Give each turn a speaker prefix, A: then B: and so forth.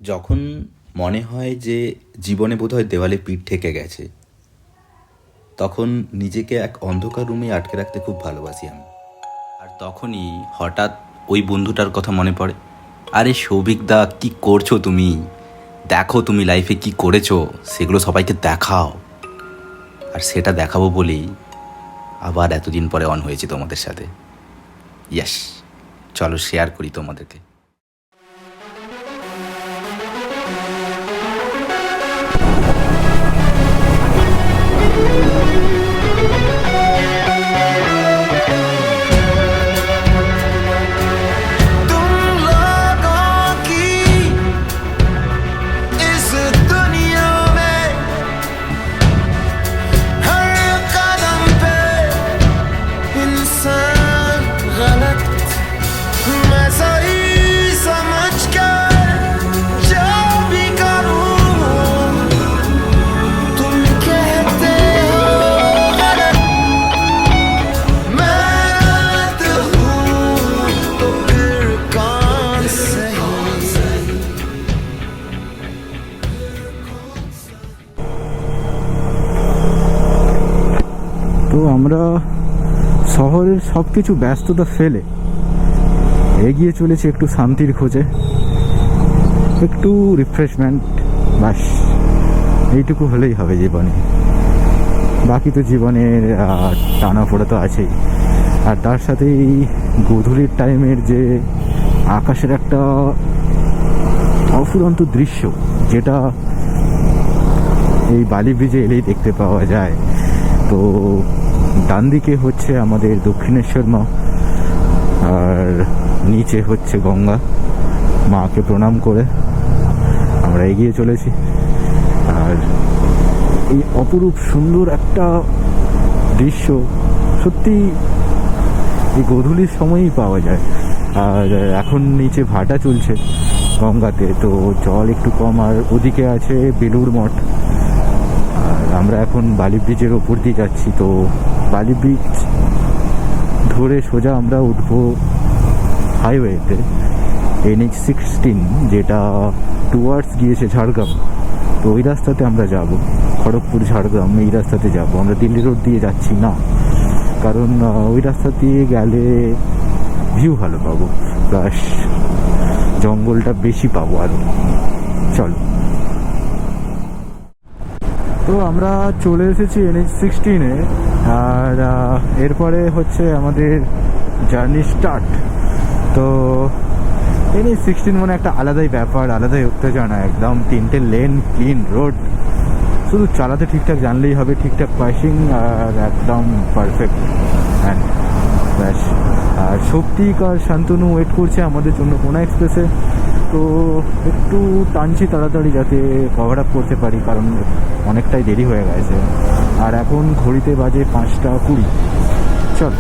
A: যখন মনে হয় যে জীবনে বোধহয় দেওয়ালে পিঠ ঠেকে গেছে, তখন নিজেকে এক অন্ধকার রুমে আটকে রাখতে খুব ভালোবাসি আমি। আর তখনই হঠাৎ ওই বন্ধুটার কথা মনে পড়ে। আরে সৌভিকদা, কি করছো তুমি? দেখো তুমি লাইফে কি করেছো, সেগুলো সবাইকে দেখাও। আর সেটা দেখাবো বলেই আবার এতদিন পরে অন হয়েছে তোমাদের সাথে। ইয়েস, চলো শেয়ার করি তোমাদেরকে।
B: তো আমরা শহরের সব কিছু ব্যস্ততা ফেলে এগিয়ে চলেছি একটু শান্তির খোঁজে, একটু রিফ্রেশমেন্ট। বাস এইটুকু হলেই হবে জীবনে। বাকি তো জীবনের টানাফোড়া তো আছেই। আর তার সাথে এই গধূলির টাইমের যে আকাশের একটা অফুরন্ত দৃশ্য, যেটা এই বালি ব্রিজে এলেই দেখতে পাওয়া যায়। তো ডান দিকে হচ্ছে আমাদের দক্ষিণেশ্বর মা, আর নিচে হচ্ছে গঙ্গা। মাকে প্রণাম করে আমরা এগিয়ে চলেছি। আর এই অপরূপ সুন্দর একটা দৃশ্য সত্যি এই গধূলির সময়ই পাওয়া যায়। আর এখন নিচে ভাটা চলছে গঙ্গাতে, তো জল একটু কম। আর ওদিকে আছে বেলুড় মঠ। আর আমরা এখন বালি ব্রিজের ওপর দিয়ে যাচ্ছি। তো বালি ব্রিজ ধরে সোজা আমরা উঠবো হাইওয়েতে, NH-16, যেটা টুয়ার্ডস গিয়েছে ঝাড়গ্রাম। তো ওই রাস্তাতে আমরা যাব, খড়গপুর ঝাড়গ্রাম এই রাস্তাতে যাব। আমরা দিল্লি রোড দিয়ে যাচ্ছি না, কারণ ওই রাস্তা দিয়ে গেলে ভিউ ভালো পাবো, প্লাস জঙ্গলটা বেশি পাবো আরও। চলো। তো আমরা চলে এসেছি NH-16-এ। আর এরপরে হচ্ছে আমাদের জার্নি স্টার্ট। তো NH-16 মানে একটা আলাদাই ব্যাপার, আলাদাই উত্তেজনা। একদম 3টে লেন, ক্লিন রোড, শুধু চালাতে ঠিকঠাক জানলেই হবে। ঠিকঠাক পাসিং আর একদম পারফেক্ট হ্যান্ড, ব্যাস। আর শক্তিক আর শান্তনু ওয়েট করছে আমাদের জন্য কোনা এক্সপ্রেসে। তো একটু টানছি তাড়াতাড়ি যাতে কভার আপ করতে পারি, কারণ অনেকটাই দেরি হয়ে গেছে। আর এখন ঘড়িতে বাজে 5টা 20। চল।